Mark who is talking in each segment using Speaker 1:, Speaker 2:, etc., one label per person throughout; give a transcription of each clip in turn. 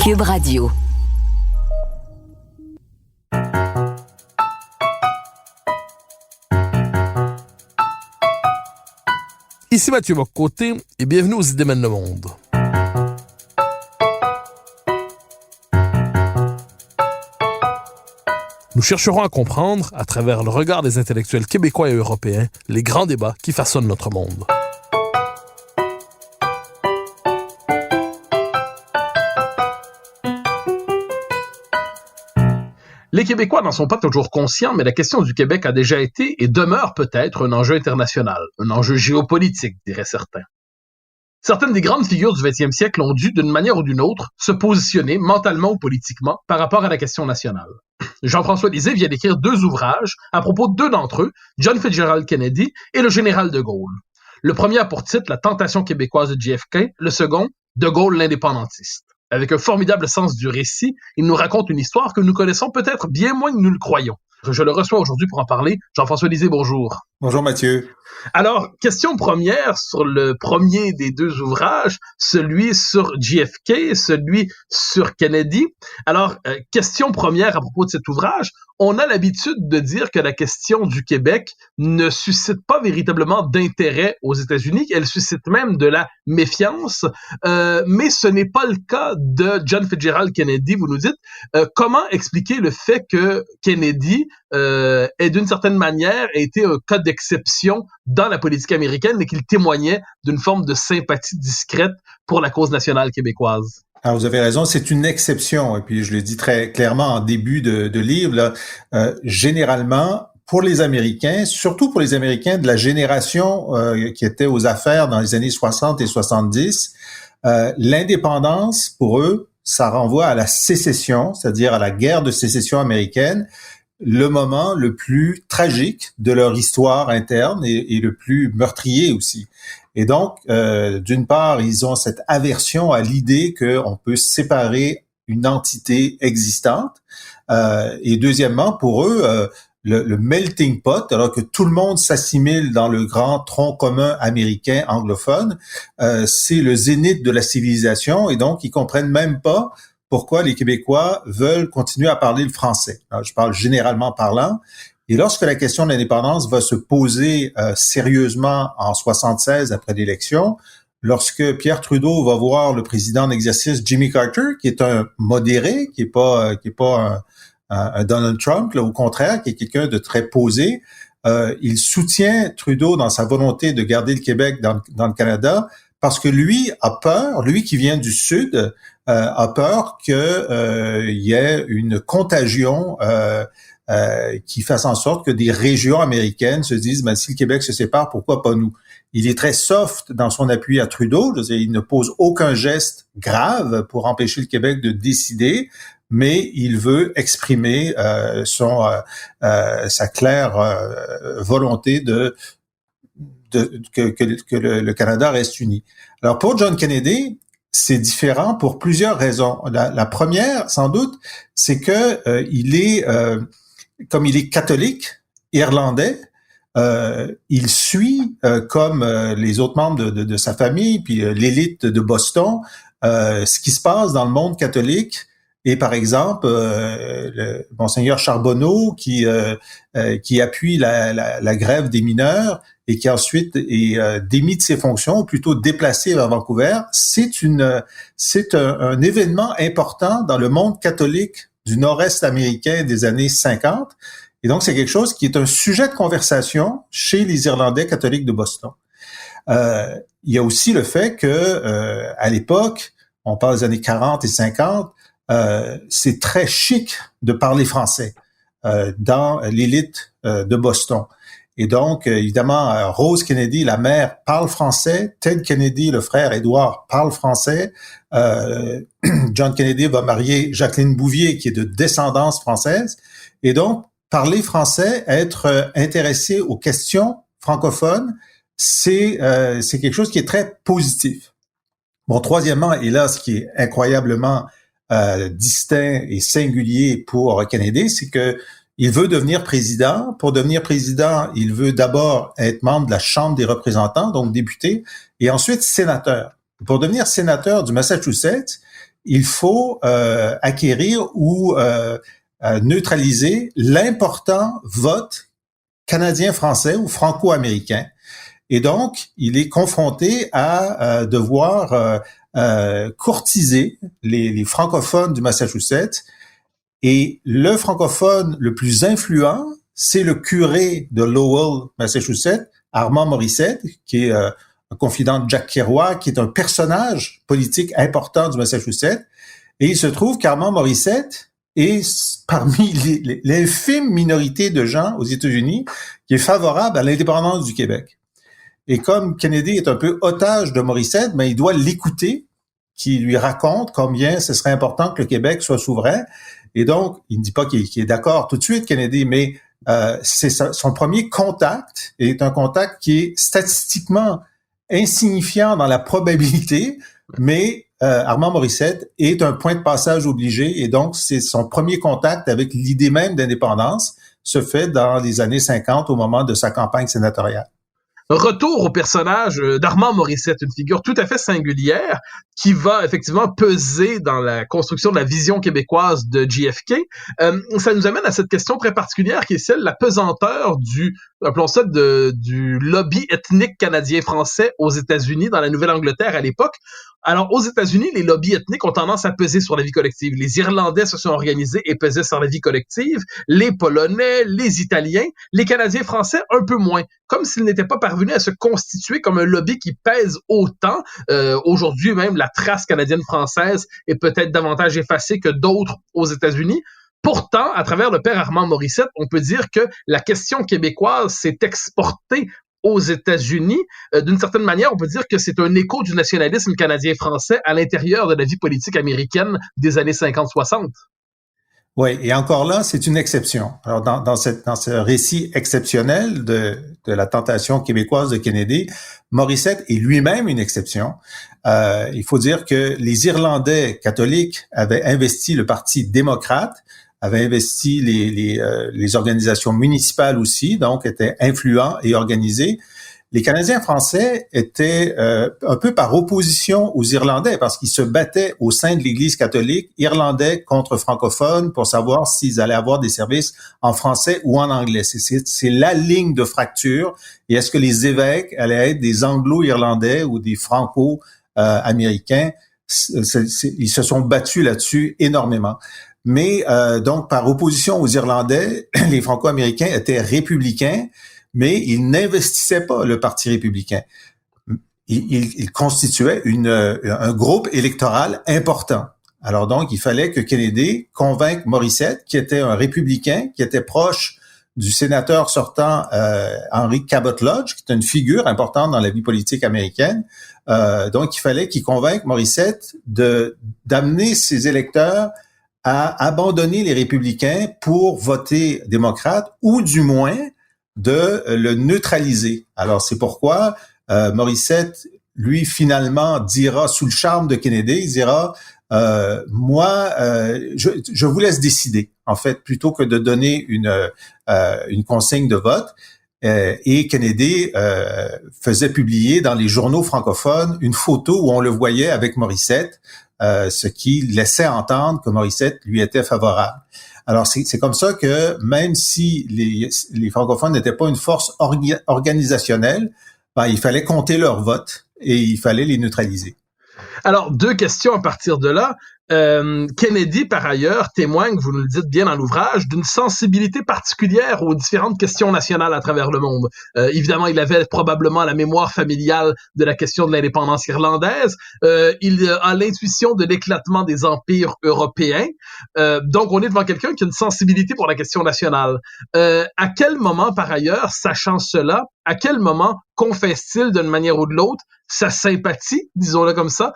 Speaker 1: Cube Radio.
Speaker 2: Ici Mathieu Bock-Côté et bienvenue aux Idées mènent le monde. Nous chercherons à comprendre, à travers le regard des intellectuels québécois et européens, les grands débats qui façonnent notre monde. Les Québécois n'en sont pas toujours conscients, mais la question du Québec a déjà été et demeure peut-être un enjeu international, un enjeu géopolitique, diraient certains. Certaines des grandes figures du 20e siècle ont dû, d'une manière ou d'une autre, se positionner mentalement ou politiquement par rapport à la question nationale. Jean-François Lisée vient d'écrire 2 ouvrages à propos de 2 d'entre eux, John Fitzgerald Kennedy et le général de Gaulle. Le premier a pour titre La tentation québécoise de JFK, le second, De Gaulle l'indépendantiste. Avec un formidable sens du récit, il nous raconte une histoire que nous connaissons peut-être bien moins que nous le croyons. Je le reçois aujourd'hui pour en parler. Jean-François Lisée, bonjour.
Speaker 3: Bonjour Mathieu.
Speaker 2: Alors, question première sur le premier des 2 ouvrages, celui sur JFK, celui sur Kennedy. Alors, question première à propos de cet ouvrage, on a l'habitude de dire que la question du Québec ne suscite pas véritablement d'intérêt aux États-Unis, elle suscite même de la méfiance, mais ce n'est pas le cas de John Fitzgerald Kennedy. Vous nous dites, comment expliquer le fait que Kennedy ait d'une certaine manière été un cas d'exception dans la politique américaine et qu'il témoignait d'une forme de sympathie discrète pour la cause nationale québécoise?
Speaker 3: Alors, vous avez raison, c'est une exception. Et puis, je le dis très clairement en début de livre, là, généralement, pour les Américains, surtout pour les Américains de la génération qui était aux affaires dans les années 60 et 70, l'indépendance, pour eux, ça renvoie à la sécession, c'est-à-dire à la guerre de sécession américaine, le moment le plus tragique de leur histoire interne et le plus meurtrier aussi. Et donc, d'une part, ils ont cette aversion à l'idée qu'on peut séparer une entité existante. Et deuxièmement, pour eux, le melting pot, alors que tout le monde s'assimile dans le grand tronc commun américain anglophone, c'est le zénith de la civilisation. Et donc, ils comprennent même pas pourquoi les Québécois veulent continuer à parler le français. Alors, je parle généralement parlant. Et lorsque la question de l'indépendance va se poser sérieusement en 76 après l'élection, lorsque Pierre Trudeau va voir le président en exercice Jimmy Carter, qui est un modéré, qui est pas un Donald Trump, là, au contraire, qui est quelqu'un de très posé, il soutient Trudeau dans sa volonté de garder le Québec dans le Canada, parce que lui a peur, lui qui vient du Sud, a peur que y ait une contagion qui fasse en sorte que des régions américaines se disent « si le Québec se sépare, pourquoi pas nous ?» Il est très soft dans son appui à Trudeau, il ne pose aucun geste grave pour empêcher le Québec de décider, mais il veut exprimer sa claire volonté que le Canada reste uni. Alors pour John Kennedy, c'est différent pour plusieurs raisons. La première, sans doute, c'est que comme il est catholique, irlandais, il suit, comme les autres membres de sa famille, puis l'élite de Boston, ce qui se passe dans le monde catholique. Et par exemple, le Monseigneur Charbonneau qui appuie la grève des mineurs et qui ensuite est démis de ses fonctions, ou plutôt déplacé vers Vancouver, c'est un événement important dans le monde catholique du nord-est américain des années 50. Et donc, c'est quelque chose qui est un sujet de conversation chez les Irlandais catholiques de Boston. Il y a aussi le fait que, à l'époque, on parle des années 40 et 50, c'est très chic de parler français dans l'élite de Boston. Et donc, évidemment, Rose Kennedy, la mère, parle français. Ted Kennedy, le frère Édouard, parle français. John Kennedy va marier Jacqueline Bouvier, qui est de descendance française. Et donc, parler français, être intéressé aux questions francophones, c'est quelque chose qui est très positif. Bon, troisièmement, et là, ce qui est incroyablement distinct et singulier pour Kennedy, c'est que il veut devenir président. Pour devenir président, il veut d'abord être membre de la Chambre des représentants, donc député, et ensuite sénateur. Pour devenir sénateur du Massachusetts, il faut acquérir ou neutraliser l'important vote canadien-français ou franco-américain. Et donc, il est confronté à devoir courtiser les francophones du Massachusetts. Et le francophone le plus influent, c'est le curé de Lowell, Massachusetts, Armand Morissette, qui est un confident de Jack Kerouac, qui est un personnage politique important du Massachusetts. Et il se trouve qu'Armand Morissette est parmi l'infime minorité de gens aux États-Unis qui est favorable à l'indépendance du Québec. Et comme Kennedy est un peu otage de Morissette, ben, il doit l'écouter, qui lui raconte combien ce serait important que le Québec soit souverain. Et donc, il ne dit pas qu'il est d'accord tout de suite, Kennedy, mais c'est son premier contact est un contact qui est statistiquement insignifiant dans la probabilité, mais Armand Morissette est un point de passage obligé, et donc c'est son premier contact avec l'idée même d'indépendance se fait dans les années 50 au moment de sa campagne sénatoriale.
Speaker 2: Retour au personnage d'Armand Morissette, une figure tout à fait singulière qui va effectivement peser dans la construction de la vision québécoise de JFK. Ça nous amène à cette question très particulière qui est celle de la pesanteur appelons ça du lobby ethnique canadien-français aux États-Unis, dans la Nouvelle-Angleterre à l'époque. Alors, aux États-Unis, les lobbies ethniques ont tendance à peser sur la vie collective. Les Irlandais se sont organisés et pesaient sur la vie collective, les Polonais, les Italiens, les Canadiens français un peu moins, comme s'ils n'étaient pas parvenus à se constituer comme un lobby qui pèse autant. Aujourd'hui, même, la trace canadienne-française est peut-être davantage effacée que d'autres aux États-Unis. Pourtant, à travers le père Armand Morissette, on peut dire que la question québécoise s'est exportée aux États-Unis. D'une certaine manière, on peut dire que c'est un écho du nationalisme canadien-français à l'intérieur de la vie politique américaine des années 50-60.
Speaker 3: Oui, et encore là, c'est une exception. Alors, dans ce récit exceptionnel de la tentation québécoise de Kennedy, Morissette est lui-même une exception. Il faut dire que les Irlandais catholiques avaient investi le Parti démocrate, avaient investi les organisations municipales aussi, donc étaient influents et organisés. Les Canadiens français étaient un peu par opposition aux Irlandais parce qu'ils se battaient au sein de l'Église catholique, Irlandais contre francophones, pour savoir s'ils allaient avoir des services en français ou en anglais. C'est la ligne de fracture. Et est-ce que les évêques allaient être des anglo-irlandais ou des franco-américains? Ils se sont battus là-dessus énormément. Mais donc, par opposition aux Irlandais, les franco-américains étaient républicains, mais ils n'investissaient pas le Parti républicain. Ils constituaient un groupe électoral important. Alors donc, il fallait que Kennedy convainque Morissette, qui était un républicain, qui était proche du sénateur sortant Henry Cabot Lodge, qui est une figure importante dans la vie politique américaine. Donc, il fallait qu'il convainque Morissette d'amener ses électeurs à abandonner les républicains pour voter démocrate, ou du moins de le neutraliser. Alors, c'est pourquoi Morissette, lui, finalement, dira, sous le charme de Kennedy, il dira je vous laisse décider, en fait, plutôt que de donner une consigne de vote. Et Kennedy faisait publier dans les journaux francophones une photo où on le voyait avec Morissette, ce qui laissait entendre que Morissette lui était favorable. Alors, c'est comme ça que même si les francophones n'étaient pas une force organisationnelle, ben, il fallait compter leurs votes et il fallait les neutraliser.
Speaker 2: Alors, deux questions à partir de là. Kennedy, par ailleurs, témoigne, vous nous le dites bien dans l'ouvrage, d'une sensibilité particulière aux différentes questions nationales à travers le monde. Évidemment, il avait probablement la mémoire familiale de la question de l'indépendance irlandaise. Il a l'intuition de l'éclatement des empires européens. Donc, on est devant quelqu'un qui a une sensibilité pour la question nationale. À quel moment, par ailleurs, sachant cela, à quel moment confesse-t-il d'une manière ou de l'autre sa sympathie, disons-le comme ça,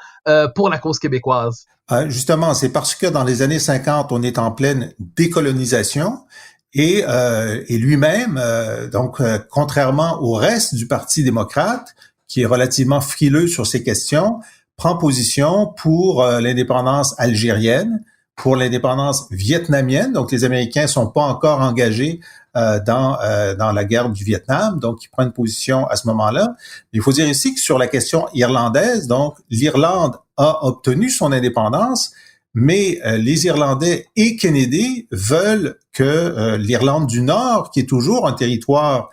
Speaker 2: pour la cause québécoise?
Speaker 3: Justement, c'est parce que dans les années 50, on est en pleine décolonisation et lui-même, contrairement au reste du Parti démocrate, qui est relativement frileux sur ces questions, prend position pour l'indépendance algérienne, pour l'indépendance vietnamienne. Donc, les Américains sont pas encore engagés dans la guerre du Vietnam, donc il prend une position à ce moment-là. Il faut dire ici que sur la question irlandaise, donc l'Irlande a obtenu son indépendance, mais les Irlandais et Kennedy veulent que l'Irlande du Nord, qui est toujours un territoire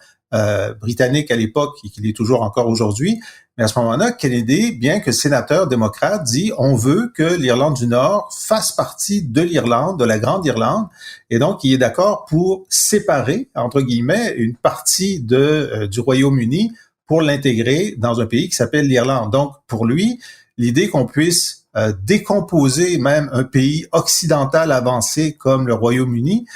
Speaker 3: britannique à l'époque et qui l'est toujours encore aujourd'hui, mais à ce moment-là, Kennedy, bien que sénateur démocrate, dit on veut que l'Irlande du Nord fasse partie de l'Irlande, de la Grande Irlande, et donc il est d'accord pour séparer, entre guillemets, une partie du Royaume-Uni pour l'intégrer dans un pays qui s'appelle l'Irlande. Donc, pour lui, l'idée qu'on puisse décomposer même un pays occidental avancé comme le Royaume-Uni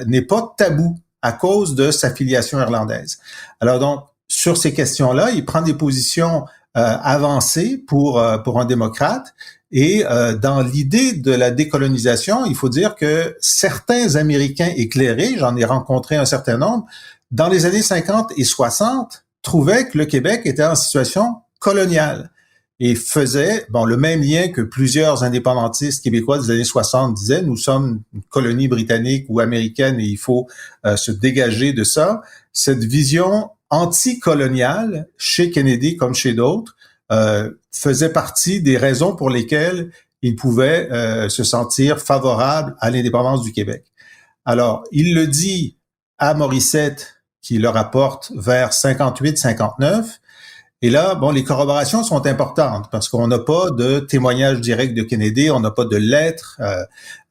Speaker 3: n'est pas tabou à cause de sa filiation irlandaise. Alors donc, sur ces questions-là, il prend des positions avancées pour un démocrate. Et dans l'idée de la décolonisation, il faut dire que certains Américains éclairés, j'en ai rencontré un certain nombre, dans les années 50 et 60, trouvaient que le Québec était en situation coloniale et faisait le même lien que plusieurs indépendantistes québécois des années 60 disaient, nous sommes une colonie britannique ou américaine et il faut se dégager de ça. Cette vision anticoloniale, chez Kennedy comme chez d'autres, faisait partie des raisons pour lesquelles il pouvait se sentir favorable à l'indépendance du Québec. Alors, il le dit à Morissette, qui le rapporte vers 58-59, et là, les corroborations sont importantes parce qu'on n'a pas de témoignage direct de Kennedy, on n'a pas de lettres.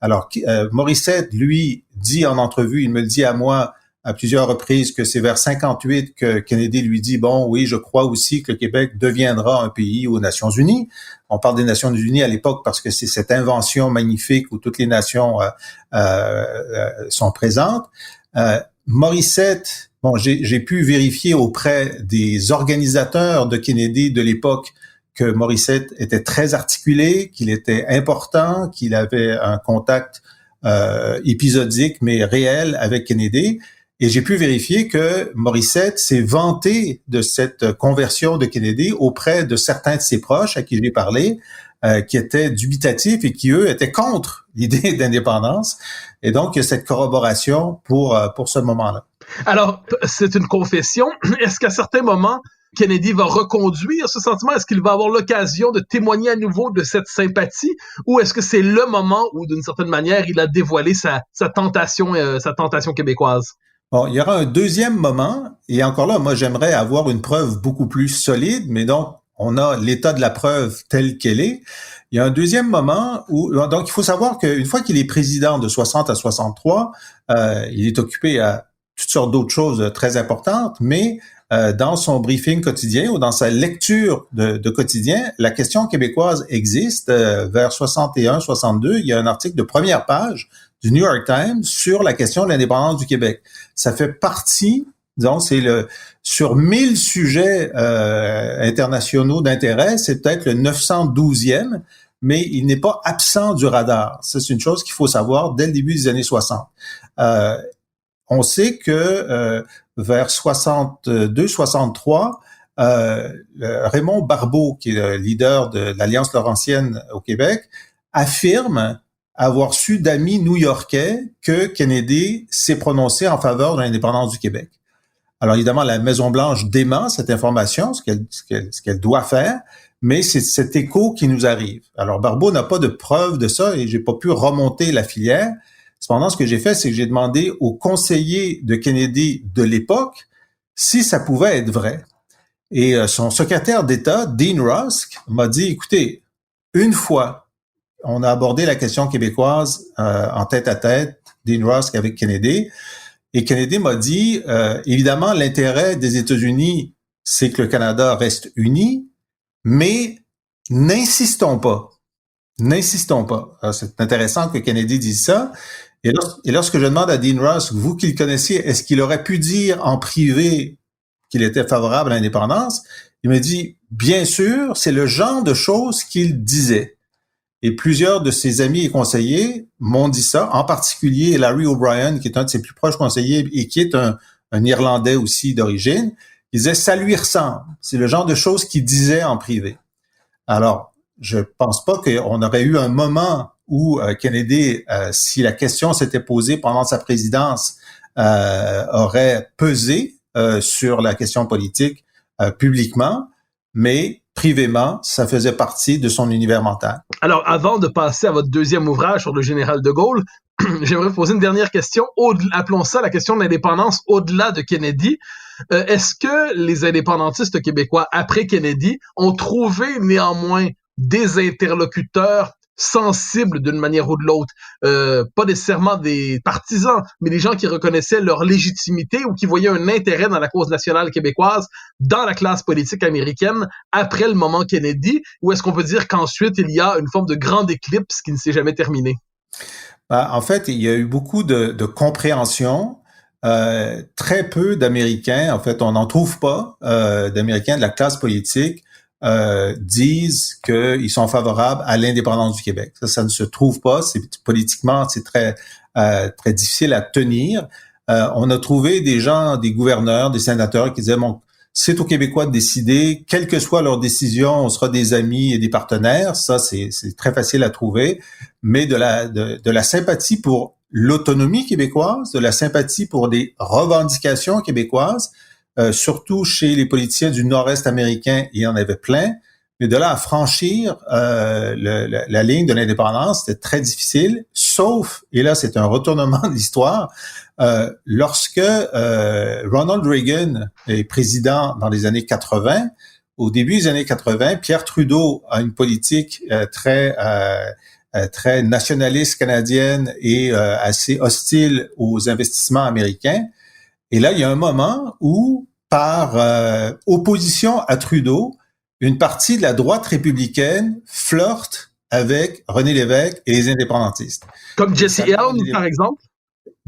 Speaker 3: Alors, Morissette, lui, dit en entrevue, il me le dit à moi à plusieurs reprises que c'est vers 58 que Kennedy lui dit, oui, je crois aussi que le Québec deviendra un pays aux Nations Unies. On parle des Nations Unies à l'époque parce que c'est cette invention magnifique où toutes les nations sont présentes. Morissette, j'ai pu vérifier auprès des organisateurs de Kennedy de l'époque que Morissette était très articulé, qu'il était important, qu'il avait un contact épisodique mais réel avec Kennedy. Et j'ai pu vérifier que Morissette s'est vanté de cette conversion de Kennedy auprès de certains de ses proches à qui j'ai parlé, qui étaient dubitatifs et qui, eux, étaient contre l'idée d'indépendance. Et donc, il y a cette corroboration pour ce moment-là.
Speaker 2: Alors, c'est une confession. Est-ce qu'à certains moments, Kennedy va reconduire ce sentiment? Est-ce qu'il va avoir l'occasion de témoigner à nouveau de cette sympathie? Ou est-ce que c'est le moment où, d'une certaine manière, il a dévoilé sa tentation québécoise?
Speaker 3: Il y aura un deuxième moment, et encore là, moi, j'aimerais avoir une preuve beaucoup plus solide, mais donc, on a l'état de la preuve telle qu'elle est. Il y a un deuxième moment où, donc, il faut savoir qu'une fois qu'il est président de 60 à 63, il est occupé à toutes sortes d'autres choses très importantes, mais dans son briefing quotidien ou dans sa lecture de quotidien, la question québécoise existe. Vers 61-62, il y a un article de première page du New York Times sur la question de l'indépendance du Québec. Ça fait partie, disons, sur 1000 sujets internationaux d'intérêt, c'est peut-être le 912e, mais il n'est pas absent du radar. Ça, c'est une chose qu'il faut savoir dès le début des années 60. On sait que vers 62-63, Raymond Barbeau, qui est le leader de l'Alliance Laurentienne au Québec, affirme avoir su d'amis new-yorkais que Kennedy s'est prononcé en faveur de l'indépendance du Québec. Alors évidemment, la Maison-Blanche dément cette information, ce qu'elle doit faire, mais c'est cet écho qui nous arrive. Alors Barbeau n'a pas de preuve de ça et j'ai pas pu remonter la filière. Cependant, ce que j'ai fait, c'est que j'ai demandé aux conseillers de Kennedy de l'époque si ça pouvait être vrai. Et son secrétaire d'État, Dean Rusk, m'a dit, écoutez, une fois, on a abordé la question québécoise en tête-à-tête, Dean Rusk avec Kennedy, et Kennedy m'a dit, évidemment, l'intérêt des États-Unis, c'est que le Canada reste uni, mais n'insistons pas. N'insistons pas. Alors, c'est intéressant que Kennedy dise ça. Et lorsque je demande à Dean Rusk, vous qui le connaissiez, est-ce qu'il aurait pu dire en privé qu'il était favorable à l'indépendance? Il me dit, bien sûr, c'est le genre de choses qu'il disait. Et plusieurs de ses amis et conseillers m'ont dit ça, en particulier Larry O'Brien, qui est un de ses plus proches conseillers et qui est un Irlandais aussi d'origine. Il disait, ça lui ressemble. C'est le genre de choses qu'il disait en privé. Alors, je pense pas qu'on aurait eu un moment où Kennedy, si la question s'était posée pendant sa présidence, aurait pesé sur la question politique publiquement, mais privément, ça faisait partie de son univers mental.
Speaker 2: Alors, avant de passer à votre deuxième ouvrage sur le général de Gaulle, j'aimerais vous poser une dernière question. Appelons ça la question de l'indépendance au-delà de Kennedy. Est-ce que les indépendantistes québécois, après Kennedy, ont trouvé néanmoins des interlocuteurs sensibles d'une manière ou de l'autre, pas nécessairement des partisans, mais des gens qui reconnaissaient leur légitimité ou qui voyaient un intérêt dans la cause nationale québécoise, dans la classe politique américaine, après le moment Kennedy, ou est-ce qu'on peut dire qu'ensuite il y a une forme de grande éclipse qui ne s'est jamais terminée?
Speaker 3: En fait, il y a eu beaucoup de compréhension. Très peu d'Américains, en fait, on n'en trouve pas d'Américains de la classe politique disent qu'ils sont favorables à l'indépendance du Québec. Ça ne se trouve pas. Politiquement, c'est très très difficile à tenir. On a trouvé des gens, des gouverneurs, des sénateurs qui disaient bon, c'est aux Québécois de décider, quelle que soit leur décision, on sera des amis et des partenaires. Ça, c'est très facile à trouver. Mais de la sympathie pour l'autonomie québécoise, de la sympathie pour des revendications québécoises, surtout chez les politiciens du nord-est américain, il y en avait plein. Mais de là à franchir la ligne de l'indépendance, c'était très difficile, sauf, et là c'est un retournement de l'histoire, lorsque Ronald Reagan est président dans les années 80, au début des années 80, Pierre Trudeau a une politique très nationaliste canadienne et assez hostile aux investissements américains. Et là, il y a un moment où, par opposition à Trudeau, une partie de la droite républicaine flirte avec René Lévesque et les indépendantistes.
Speaker 2: Comme Jesse Helms, par exemple?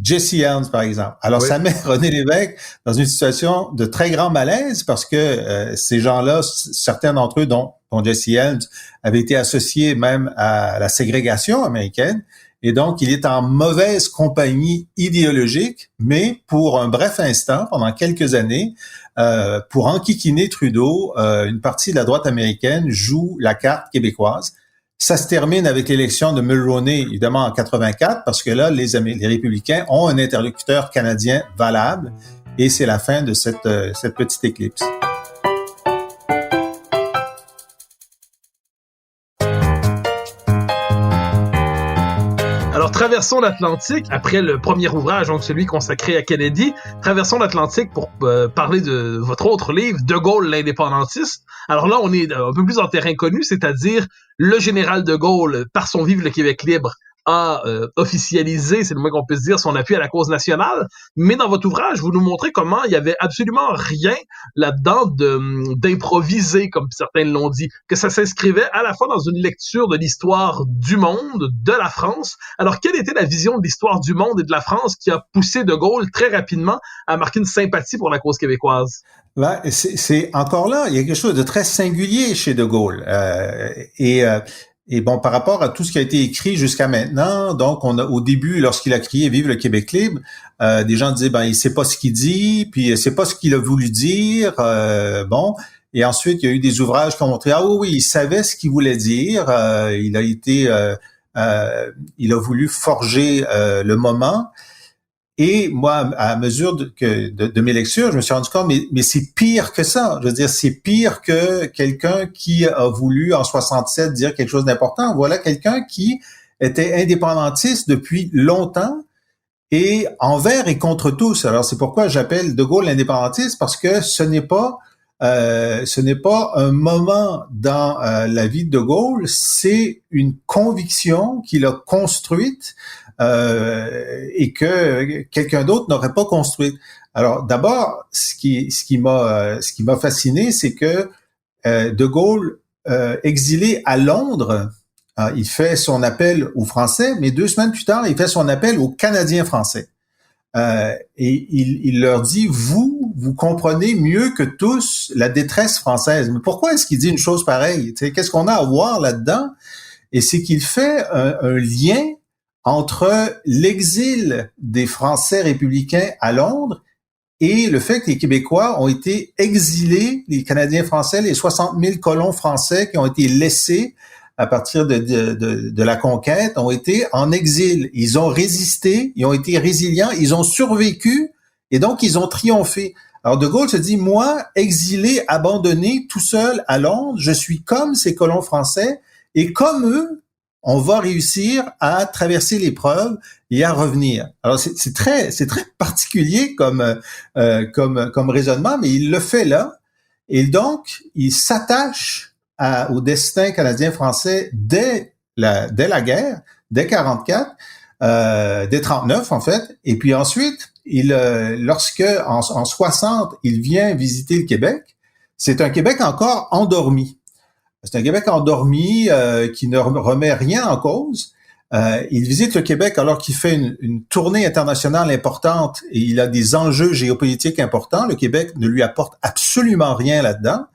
Speaker 3: Jesse Helms, par exemple. Alors, oui. Ça met René Lévesque dans une situation de très grand malaise parce que ces gens-là, certains d'entre eux, dont Jesse Helms, avaient été associés même à la ségrégation américaine. Et donc, il est en mauvaise compagnie idéologique, mais pour un bref instant, pendant quelques années, pour enquiquiner Trudeau, une partie de la droite américaine joue la carte québécoise. Ça se termine avec l'élection de Mulroney, évidemment, en 84, parce que là, les républicains ont un interlocuteur canadien valable, et c'est la fin de cette petite éclipse.
Speaker 2: Alors, traversons l'Atlantique, après le premier ouvrage, donc celui consacré à Kennedy, traversons l'Atlantique pour parler de votre autre livre, De Gaulle, l'indépendantiste. Alors là, on est un peu plus en terrain connu, c'est-à-dire le général de Gaulle, par son Vive le Québec libre, a officialisé, c'est le moins qu'on puisse dire, son appui à la cause nationale. Mais dans votre ouvrage, vous nous montrez comment il y avait absolument rien là-dedans d'improvisé, comme certains l'ont dit, que ça s'inscrivait à la fois dans une lecture de l'histoire du monde, de la France. Alors, quelle était la vision de l'histoire du monde et de la France qui a poussé de Gaulle très rapidement à marquer une sympathie pour la cause québécoise?
Speaker 3: Ben, c'est encore là, il y a quelque chose de très singulier chez de Gaulle. Et bon, par rapport à tout ce qui a été écrit jusqu'à maintenant, donc on a au début, lorsqu'il a crié Vive le Québec libre, des gens disaient ben il sait pas ce qu'il dit, puis c'est pas ce qu'il a voulu dire, bon. Et ensuite il y a eu des ouvrages qui ont montré oui, il savait ce qu'il voulait dire, il a voulu forger le moment. Et moi, à mesure de mes lectures, je me suis rendu compte, mais c'est pire que ça. Je veux dire, c'est pire que quelqu'un qui a voulu, en 67, dire quelque chose d'important. Voilà quelqu'un qui était indépendantiste depuis longtemps et envers et contre tous. Alors, c'est pourquoi j'appelle de Gaulle l'indépendantiste, parce que ce n'est pas un moment dans la vie de Gaulle, c'est une conviction qu'il a construite et que quelqu'un d'autre n'aurait pas construite. Alors d'abord, ce qui m'a fasciné, c'est que de Gaulle, exilé à Londres, il fait son appel aux Français, mais 2 semaines plus tard, il fait son appel aux Canadiens français. Et il leur dit, vous comprenez mieux que tous la détresse française. Mais pourquoi est-ce qu'il dit une chose pareille? T'sais, qu'est-ce qu'on a à voir là-dedans? Et c'est qu'il fait un lien entre l'exil des Français républicains à Londres et le fait que les Québécois ont été exilés, les Canadiens français, les 60 000 colons français qui ont été laissés à partir de la conquête, ont été en exil. Ils ont résisté, ils ont été résilients, ils ont survécu, et donc ils ont triomphé. Alors De Gaulle se dit, moi, exilé, abandonné, tout seul à Londres, je suis comme ces colons français, et comme eux, on va réussir à traverser l'épreuve et à revenir. Alors c'est très particulier comme raisonnement, mais il le fait là, et donc il s'attache au destin canadien-français dès la guerre, dès 44, dès 39 en fait, et puis ensuite lorsque en 60 il vient visiter le Québec, c'est un Québec encore endormi. C'est un Québec endormi qui ne remet rien en cause. Il visite le Québec alors qu'il fait une tournée internationale importante et il a des enjeux géopolitiques importants. Le Québec ne lui apporte absolument rien là-dedans.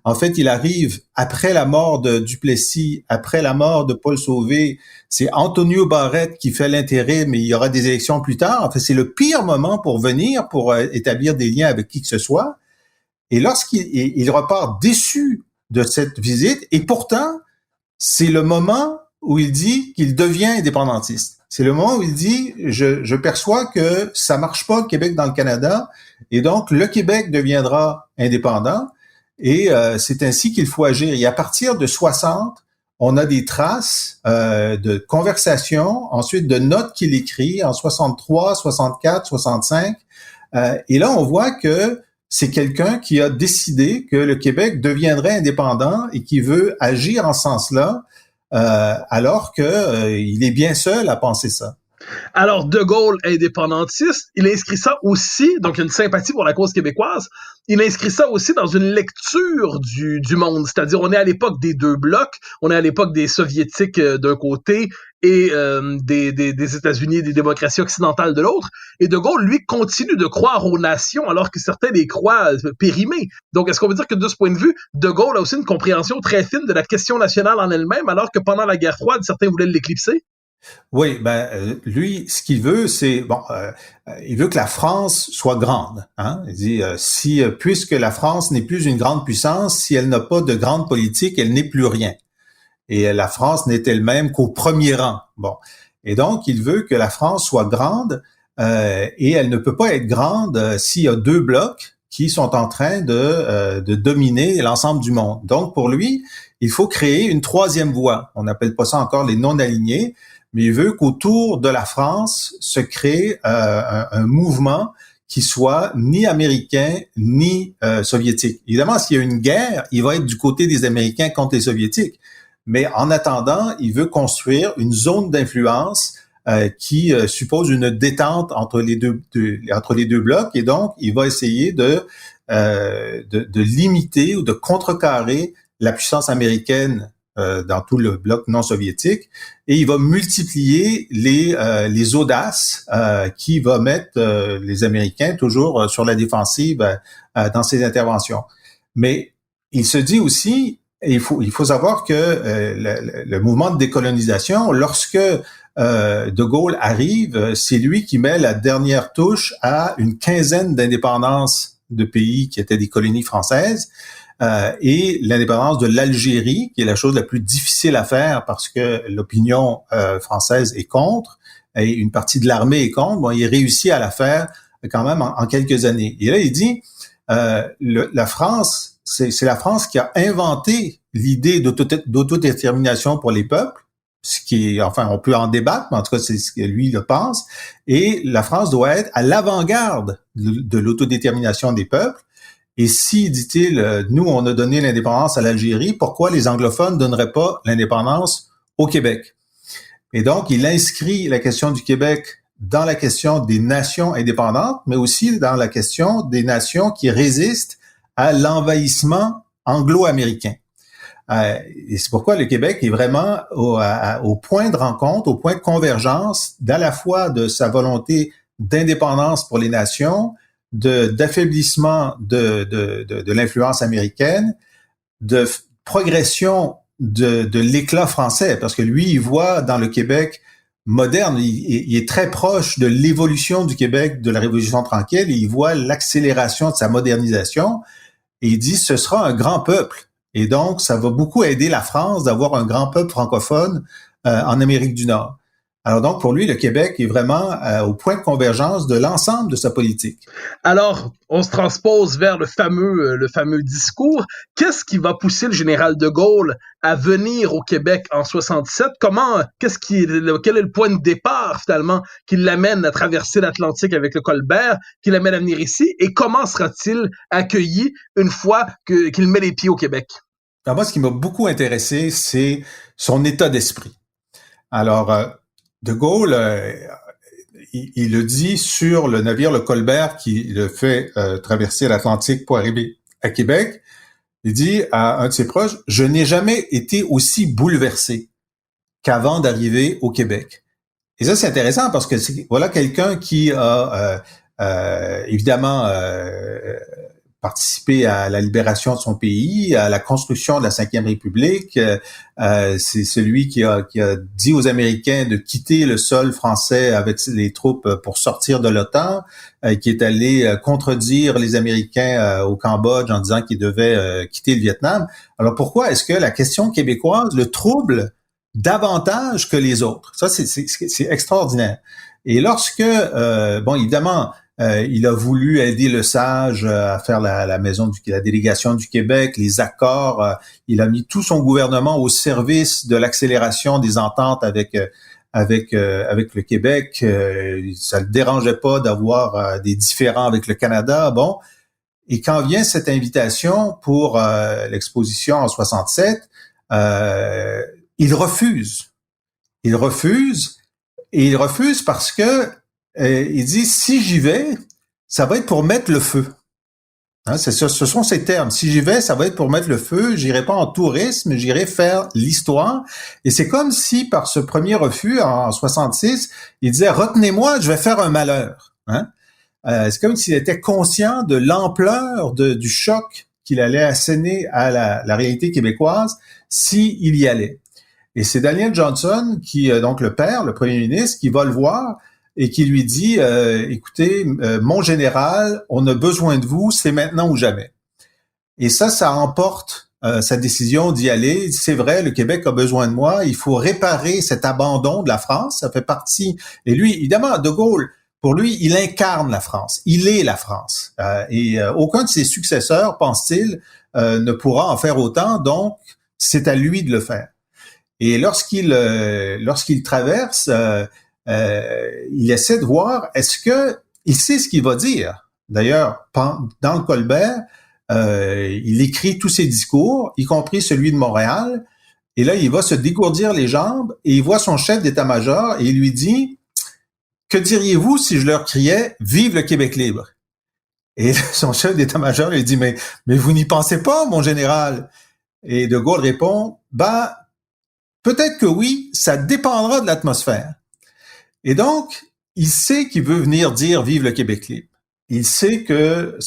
Speaker 3: En fait, il arrive après la mort de Duplessis, après la mort de Paul Sauvé. C'est Antonio Barrette qui fait l'intérim, mais il y aura des élections plus tard. En fait, c'est le pire moment pour venir, pour établir des liens avec qui que ce soit. Et lorsqu'il repart déçu de cette visite, et pourtant, c'est le moment où il dit qu'il devient indépendantiste. C'est le moment où il dit, je perçois que ça marche pas, le Québec dans le Canada, et donc le Québec deviendra indépendant, et c'est ainsi qu'il faut agir. Et à partir de 60, on a des traces de conversations, ensuite de notes qu'il écrit en 63, 64, 65, et là on voit que c'est quelqu'un qui a décidé que le Québec deviendrait indépendant et qui veut agir en ce sens-là, alors que il est bien seul à penser ça.
Speaker 2: Alors, De Gaulle, indépendantiste, il inscrit ça aussi, donc une sympathie pour la cause québécoise, il inscrit ça aussi dans une lecture du monde, c'est-à-dire on est à l'époque des deux blocs, on est à l'époque des soviétiques d'un côté et des États-Unis, des démocraties occidentales de l'autre, et De Gaulle, lui, continue de croire aux nations alors que certains les croient périmées. Donc, est-ce qu'on veut dire que de ce point de vue, De Gaulle a aussi une compréhension très fine de la question nationale en elle-même, alors que pendant la guerre froide, certains voulaient l'éclipser?
Speaker 3: Oui, lui, ce qu'il veut, c'est il veut que la France soit grande. Hein? Il dit puisque la France n'est plus une grande puissance, si elle n'a pas de grande politique, elle n'est plus rien. Et la France n'est elle-même qu'au premier rang. Bon, et donc il veut que la France soit grande et elle ne peut pas être grande s'il y a deux blocs qui sont en train de dominer l'ensemble du monde. Donc pour lui, il faut créer une troisième voie. On n'appelle pas ça encore les non-alignés. Mais il veut qu'autour de la France se crée un mouvement qui soit ni américain ni soviétique. Évidemment, s'il y a une guerre, il va être du côté des Américains contre les Soviétiques. Mais en attendant, il veut construire une zone d'influence qui suppose une détente entre les deux blocs. Et donc, il va essayer de limiter ou de contrecarrer la puissance américaine dans tout le bloc non soviétique, et il va multiplier les audaces qui va mettre les Américains toujours sur la défensive dans ses interventions. Mais il se dit aussi, et il faut savoir que le mouvement de décolonisation, lorsque De Gaulle arrive, c'est lui qui met la dernière touche à une quinzaine d'indépendances de pays qui étaient des colonies françaises. Et l'indépendance de l'Algérie, qui est la chose la plus difficile à faire parce que l'opinion française est contre et une partie de l'armée est contre. Bon, il réussit à la faire quand même en quelques années. Et là, il dit la France, c'est la France qui a inventé l'idée d'autodétermination pour les peuples, ce qui est, enfin, on peut en débattre, mais en tout cas, c'est ce que lui le pense. Et la France doit être à l'avant-garde de l'autodétermination des peuples. Et si, dit-il, nous, on a donné l'indépendance à l'Algérie, pourquoi les anglophones ne donneraient pas l'indépendance au Québec? Et donc, il inscrit la question du Québec dans la question des nations indépendantes, mais aussi dans la question des nations qui résistent à l'envahissement anglo-américain. Et c'est pourquoi le Québec est vraiment au point de rencontre, au point de convergence, d'à la fois de sa volonté d'indépendance pour les nations, d'affaiblissement de l'influence américaine, de progression de l'éclat français, parce que lui, il voit dans le Québec moderne, il est très proche de l'évolution du Québec de la Révolution tranquille, et il voit l'accélération de sa modernisation, et il dit ce sera un grand peuple. Et donc, ça va beaucoup aider la France d'avoir un grand peuple francophone en Amérique du Nord. Alors donc, pour lui, le Québec est vraiment au point de convergence de l'ensemble de sa politique.
Speaker 2: Alors, on se transpose vers le fameux discours. Qu'est-ce qui va pousser le général de Gaulle à venir au Québec en 67? Quel est le point de départ, finalement, qui l'amène à traverser l'Atlantique avec le Colbert, qui l'amène à venir ici? Et comment sera-t-il accueilli une fois qu'il met les pieds au Québec?
Speaker 3: Alors moi, ce qui m'a beaucoup intéressé, c'est son état d'esprit. Alors, de Gaulle, il le dit sur le navire le Colbert qui le fait traverser l'Atlantique pour arriver à Québec. Il dit à un de ses proches, « Je n'ai jamais été aussi bouleversé qu'avant d'arriver au Québec. » Et ça, c'est intéressant parce que voilà quelqu'un qui a évidemment participé à la libération de son pays, à la construction de la Cinquième République. C'est celui qui a dit aux Américains de quitter le sol français avec les troupes pour sortir de l'OTAN, qui est allé contredire les Américains au Cambodge en disant qu'ils devaient quitter le Vietnam. Alors pourquoi est-ce que la question québécoise le trouble davantage que les autres? Ça, c'est extraordinaire. Et lorsque, évidemment, il a voulu aider le sage à faire la délégation du Québec, les accords. Il a mis tout son gouvernement au service de l'accélération des ententes avec le Québec. Ça le dérangeait pas d'avoir des différends avec le Canada. Bon, et quand vient cette invitation pour l'exposition en 67, il refuse. Il refuse parce que il dit, si j'y vais, ça va être pour mettre le feu. Hein, ce sont ces termes. Si j'y vais, ça va être pour mettre le feu. J'irai pas en tourisme, j'irai faire l'histoire. Et c'est comme si, par ce premier refus, en 66, il disait, retenez-moi, je vais faire un malheur. Hein? C'est comme s'il était conscient de l'ampleur du choc qu'il allait asséner à la réalité québécoise s'il y allait. Et c'est Daniel Johnson, donc le père, le premier ministre, qui va le voir et qui lui dit, écoutez, mon général, on a besoin de vous, c'est maintenant ou jamais. Et ça emporte sa décision d'y aller. C'est vrai, le Québec a besoin de moi, il faut réparer cet abandon de la France, ça fait partie. Et lui, évidemment, de Gaulle, pour lui, il incarne la France, il est la France. Et aucun de ses successeurs, pense-t-il, ne pourra en faire autant, donc c'est à lui de le faire. Et lorsqu'il traverse, il essaie de voir, est-ce que il sait ce qu'il va dire? D'ailleurs, dans le Colbert, il écrit tous ses discours, y compris celui de Montréal, et là, il va se dégourdir les jambes, et il voit son chef d'état-major, et il lui dit, « Que diriez-vous si je leur criais « Vive le Québec libre » ?» Et son chef d'état-major lui dit, « Mais vous n'y pensez pas, mon général ?» Et de Gaulle répond, « Peut-être que oui, ça dépendra de l'atmosphère. » Et donc, il sait qu'il veut venir dire « Vive le Québec libre ». Il sait que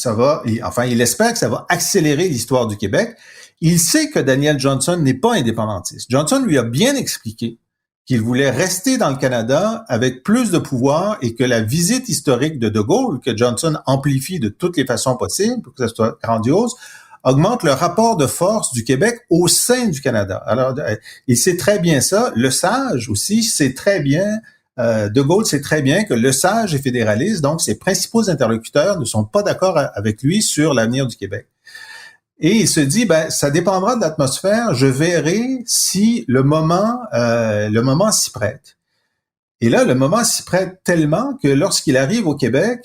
Speaker 3: il espère que ça va accélérer l'histoire du Québec. Il sait que Daniel Johnson n'est pas indépendantiste. Johnson lui a bien expliqué qu'il voulait rester dans le Canada avec plus de pouvoir et que la visite historique de Gaulle, que Johnson amplifie de toutes les façons possibles pour que ça soit grandiose, augmente le rapport de force du Québec au sein du Canada. Alors, il sait très bien ça. Le sage aussi sait très bien, de Gaulle sait très bien que le sage est fédéraliste, donc ses principaux interlocuteurs ne sont pas d'accord avec lui sur l'avenir du Québec. Et il se dit, ça dépendra de l'atmosphère, je verrai si le moment s'y prête. Et là, le moment s'y prête tellement que lorsqu'il arrive au Québec,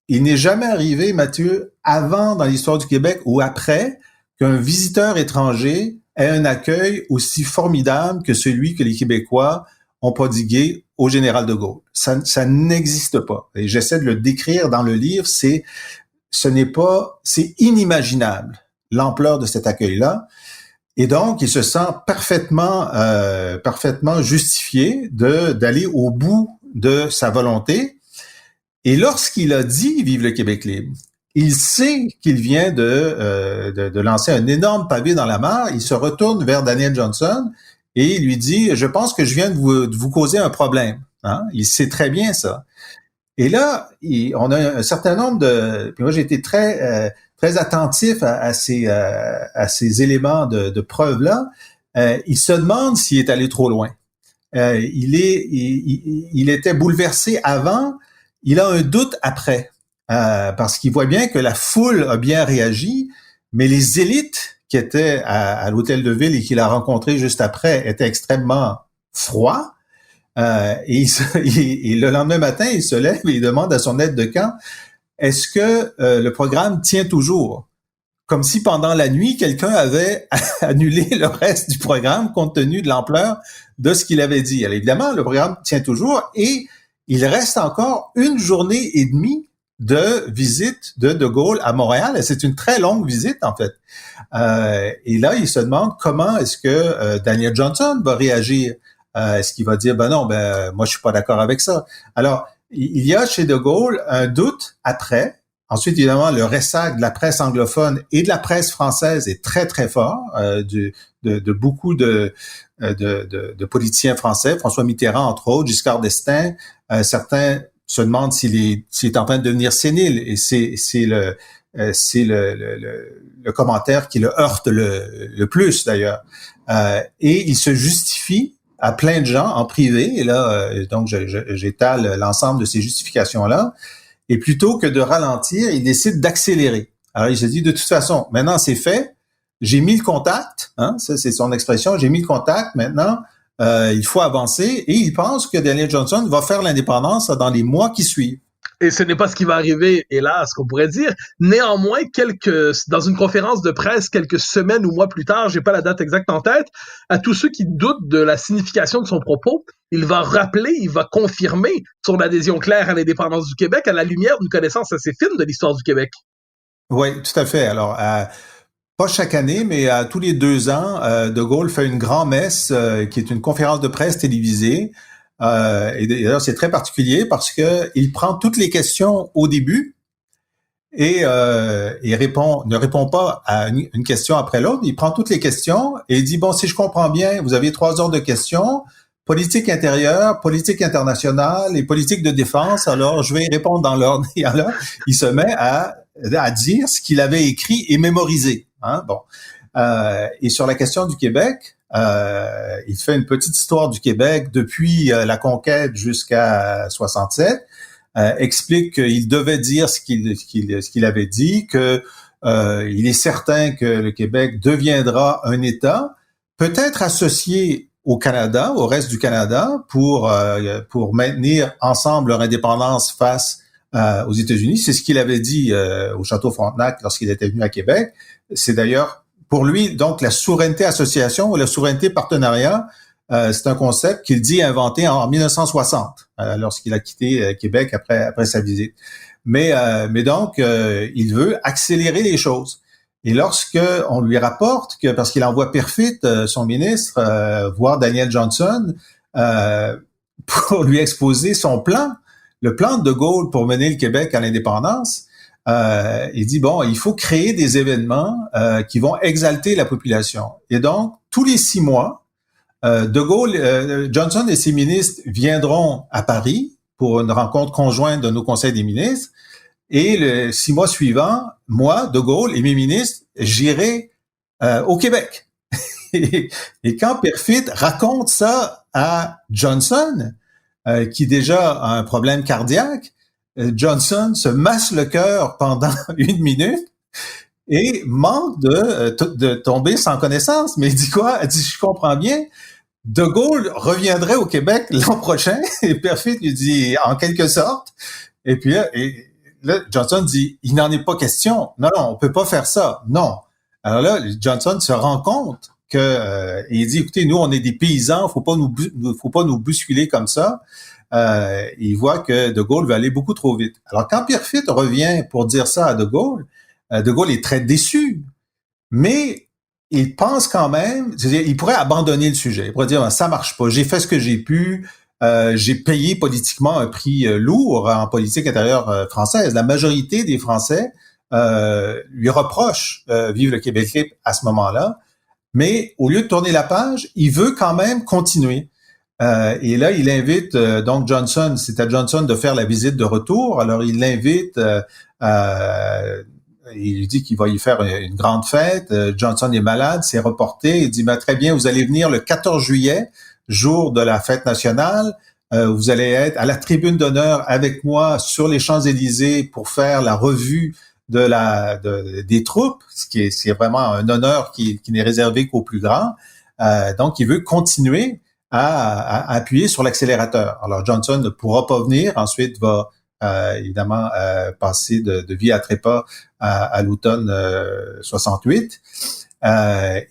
Speaker 3: il n'est jamais arrivé, Mathieu, avant dans l'histoire du Québec ou après, qu'un visiteur étranger ait un accueil aussi formidable que celui que les Québécois ont prodigué au général de Gaulle. Ça n'existe pas. Et j'essaie de le décrire dans le livre, c'est inimaginable, l'ampleur de cet accueil-là. Et donc, il se sent parfaitement justifié d'aller au bout de sa volonté. Et lorsqu'il a dit « Vive le Québec libre », il sait qu'il vient de lancer un énorme pavé dans la mare. Il se retourne vers Daniel Johnson et il lui dit « Je pense que je viens de vous causer un problème. » Hein? Il sait très bien ça. Et là, on a un certain nombre de... Puis moi, j'ai été très très attentif à ces éléments de preuve-là, il se demande s'il est allé trop loin. Il était bouleversé avant, il a un doute après, parce qu'il voit bien que la foule a bien réagi, mais les élites qui étaient à l'hôtel de ville et qu'il a rencontré juste après étaient extrêmement froids. Et le lendemain matin, il se lève et il demande à son aide de camp, est-ce que le programme tient toujours? Comme si pendant la nuit, quelqu'un avait annulé le reste du programme compte tenu de l'ampleur de ce qu'il avait dit. Alors évidemment, le programme tient toujours et il reste encore une journée et demie de visite de Gaulle à Montréal. Et c'est une très longue visite, en fait. Et là, il se demande comment est-ce que Daniel Johnson va réagir. Est-ce qu'il va dire, ben non, moi, je suis pas d'accord avec ça. Alors, il y a chez de Gaulle un doute après. Ensuite, évidemment, le ressac de la presse anglophone et de la presse française est très, très fort, de beaucoup de politiciens français, François Mitterrand, entre autres, Giscard d'Estaing. Certains se demandent s'il est en train de devenir sénile, et c'est le commentaire qui le heurte le plus, d'ailleurs. Et il se justifie à plein de gens en privé, et là, donc, j'étale l'ensemble de ces justifications-là. Et plutôt que de ralentir, il décide d'accélérer. Alors, il se dit, de toute façon, maintenant, c'est fait. J'ai mis le contact. Hein, ça, c'est son expression. J'ai mis le contact. Maintenant, il faut avancer. Et il pense que Daniel Johnson va faire l'indépendance dans les mois qui suivent.
Speaker 2: Et ce n'est pas ce qui va arriver, hélas, qu'on pourrait dire. Néanmoins, dans une conférence de presse quelques semaines ou mois plus tard, j'ai pas la date exacte en tête, à tous ceux qui doutent de la signification de son propos, il va rappeler, il va confirmer son adhésion claire à l'indépendance du Québec à la lumière d'une connaissance assez fine de l'histoire du Québec.
Speaker 3: Oui, tout à fait. Alors, pas chaque année, mais tous les 2 ans, de Gaulle fait une grand-messe qui est une conférence de presse télévisée. Et d'ailleurs, c'est très particulier parce que il prend toutes les questions au début et ne répond pas à une question après l'autre. Il prend toutes les questions et il dit, bon, si je comprends bien, vous avez 3 heures de questions, politique intérieure, politique internationale et politique de défense. Alors, je vais répondre dans l'ordre. Et alors, il se met à dire ce qu'il avait écrit et mémorisé. Hein? Bon. Et sur la question du Québec, il fait une petite histoire du Québec depuis la conquête jusqu'à 67, explique qu'il devait dire ce qu'il avait dit, que il est certain que le Québec deviendra un État, peut-être associé au Canada, au reste du Canada, pour maintenir ensemble leur indépendance face aux États-Unis. C'est ce qu'il avait dit au Château Frontenac lorsqu'il était venu à Québec. C'est d'ailleurs pour lui, donc, la souveraineté association ou la souveraineté partenariat, c'est un concept qu'il dit inventer en 1960, lorsqu'il a quitté Québec après sa visite. Mais donc, il veut accélérer les choses. Et lorsque on lui rapporte que, parce qu'il envoie Perfit, son ministre, voir Daniel Johnson, pour lui exposer son plan, le plan de Gaulle pour mener le Québec à l'indépendance, il dit, bon, il faut créer des événements qui vont exalter la population. Et donc, tous les 6 mois, de Gaulle, Johnson et ses ministres viendront à Paris pour une rencontre conjointe de nos conseils des ministres. Et les 6 mois suivants, moi, de Gaulle et mes ministres, j'irai au Québec. Et quand Perfit raconte ça à Johnson, qui déjà a un problème cardiaque, Johnson se masse le cœur pendant 1 minute et manque de tomber sans connaissance. Mais il dit quoi? Il dit, je comprends bien. De Gaulle reviendrait au Québec l'an prochain et Perfit lui dit, en quelque sorte. Et puis là, Johnson dit, il n'en est pas question. Non, on peut pas faire ça. Non. Alors là, Johnson se rend compte que il dit, écoutez, nous, on est des paysans, faut pas nous bousculer comme ça. Il voit que De Gaulle va aller beaucoup trop vite. Alors, quand Perfit revient pour dire ça à De Gaulle est très déçu, mais il pense quand même, c'est-à-dire, il pourrait abandonner le sujet. Il pourrait dire, ça marche pas, j'ai fait ce que j'ai pu, j'ai payé politiquement un prix lourd en politique intérieure française. La majorité des Français lui reprochent vivre le Québec libre à ce moment-là, mais au lieu de tourner la page, il veut quand même continuer. Et là, il invite donc Johnson, c'est à Johnson de faire la visite de retour. Alors, il l'invite il lui dit qu'il va y faire une grande fête. Johnson est malade, c'est reporté. Il dit, très bien, vous allez venir le 14 juillet, jour de la fête nationale. Vous allez être à la tribune d'honneur avec moi sur les Champs-Élysées pour faire la revue des troupes, c'est vraiment un honneur qui n'est réservé qu'aux plus grands. Donc, il veut continuer à appuyer sur l'accélérateur. Alors, Johnson ne pourra pas venir. Ensuite, va évidemment passer de vie à trépas à l'automne 68.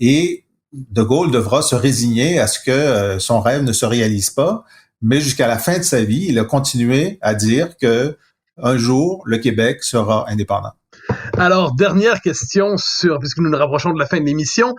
Speaker 3: Et De Gaulle devra se résigner à ce que son rêve ne se réalise pas. Mais jusqu'à la fin de sa vie, il a continué à dire que un jour, le Québec sera indépendant.
Speaker 2: Alors, dernière question puisque nous nous rapprochons de la fin de l'émission.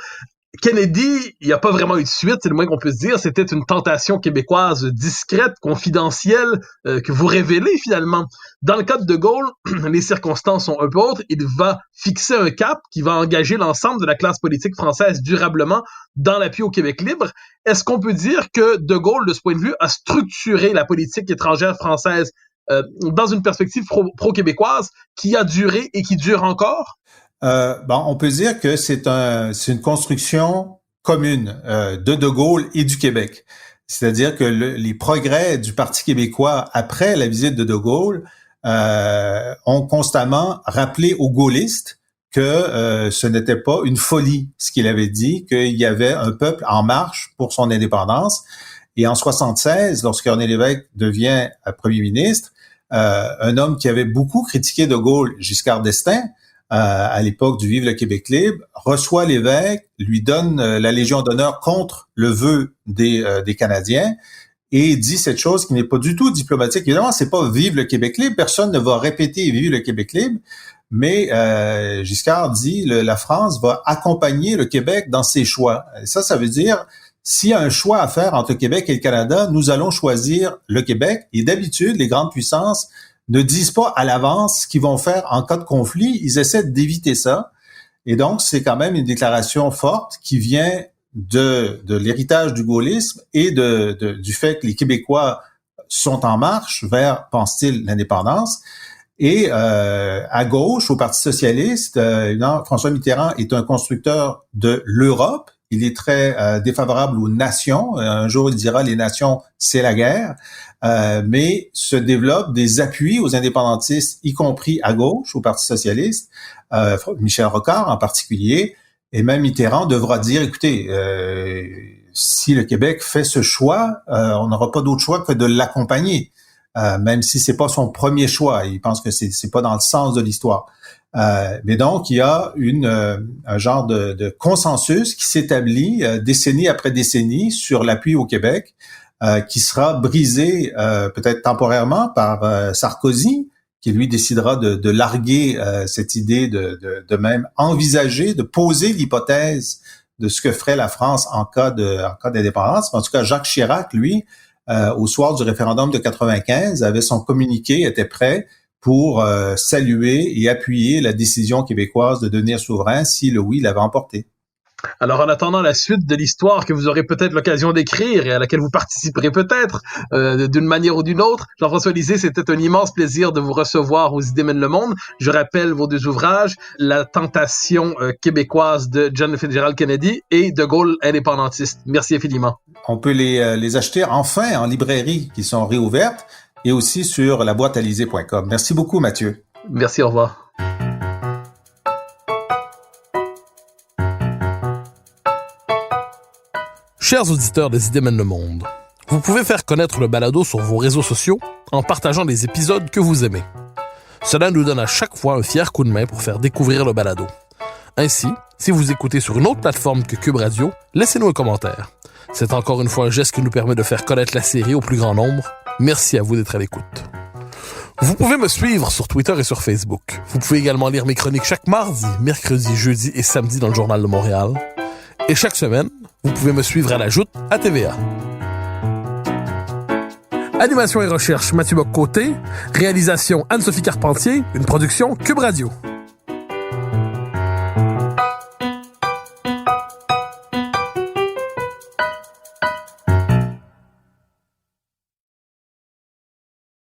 Speaker 2: Kennedy, il n'y a pas vraiment eu de suite, c'est le moins qu'on peut se dire. C'était une tentation québécoise discrète, confidentielle, que vous révélez finalement. Dans le cas de Gaulle, les circonstances sont un peu autres. Il va fixer un cap qui va engager l'ensemble de la classe politique française durablement dans l'appui au Québec libre. Est-ce qu'on peut dire que De Gaulle, de ce point de vue, a structuré la politique étrangère française dans une perspective pro-québécoise qui a duré et qui dure encore?
Speaker 3: On peut dire que c'est une construction commune de Gaulle et du Québec. C'est-à-dire que les progrès du Parti québécois après la visite de Gaulle ont constamment rappelé aux gaullistes que ce n'était pas une folie ce qu'il avait dit, qu'il y avait un peuple en marche pour son indépendance. Et en 76, lorsque René Lévesque devient premier ministre, un homme qui avait beaucoup critiqué De Gaulle, Giscard d'Estaing, à l'époque du Vive le Québec libre, reçoit Lévesque, lui donne la Légion d'honneur contre le vœu des Canadiens et dit cette chose qui n'est pas du tout diplomatique. Évidemment, c'est pas Vive le Québec libre, personne ne va répéter Vive le Québec libre, mais Giscard dit la France va accompagner le Québec dans ses choix. Et ça veut dire s'il y a un choix à faire entre le Québec et le Canada, nous allons choisir le Québec. Et d'habitude, les grandes puissances ne disent pas à l'avance ce qu'ils vont faire en cas de conflit. Ils essaient d'éviter ça. Et donc, c'est quand même une déclaration forte qui vient de l'héritage du gaullisme et du fait que les Québécois sont en marche vers, pense-t-il, l'indépendance. Et à gauche, au Parti socialiste, François Mitterrand est un constructeur de l'Europe. Il est très défavorable aux nations. Un jour, il dira « les nations, c'est la guerre ». Mais se développent des appuis aux indépendantistes, y compris à gauche, au Parti socialiste, Michel Rocard en particulier, et même Mitterrand devra dire, écoutez, si le Québec fait ce choix, on n'aura pas d'autre choix que de l'accompagner, même si c'est pas son premier choix. Il pense que c'est pas dans le sens de l'histoire. Mais donc, il y a un genre de consensus qui s'établit décennie après décennie sur l'appui au Québec, qui sera brisé peut-être temporairement par Sarkozy, qui lui décidera de larguer cette idée de même envisager, de poser l'hypothèse de ce que ferait la France en cas d'indépendance. En tout cas, Jacques Chirac, lui, au soir du référendum de 95, avait son communiqué, était prêt pour saluer et appuyer la décision québécoise de devenir souverain si le oui l'avait emporté.
Speaker 2: Alors, en attendant la suite de l'histoire que vous aurez peut-être l'occasion d'écrire et à laquelle vous participerez peut-être d'une manière ou d'une autre, Jean-François Lisée, c'était un immense plaisir de vous recevoir aux Idées mènent le monde. Je rappelle vos deux ouvrages, La tentation québécoise de John Fitzgerald Kennedy et De Gaulle indépendantiste. Merci infiniment.
Speaker 3: On peut les acheter enfin en librairie qui sont réouvertes et aussi sur laboîtealisée.com. Merci beaucoup, Mathieu.
Speaker 2: Merci, au revoir. Chers auditeurs des Idées mènent le monde, vous pouvez faire connaître le balado sur vos réseaux sociaux en partageant les épisodes que vous aimez. Cela nous donne à chaque fois un fier coup de main pour faire découvrir le balado. Ainsi, si vous écoutez sur une autre plateforme que Cube Radio, laissez-nous un commentaire. C'est encore une fois un geste qui nous permet de faire connaître la série au plus grand nombre. Merci à vous d'être à l'écoute. Vous pouvez me suivre sur Twitter et sur Facebook. Vous pouvez également lire mes chroniques chaque mardi, mercredi, jeudi et samedi dans le Journal de Montréal. Et chaque semaine, vous pouvez me suivre à la Joute à TVA. Animation et recherche, Mathieu Bock-Côté. Réalisation, Anne-Sophie Carpentier. Une production Cube Radio.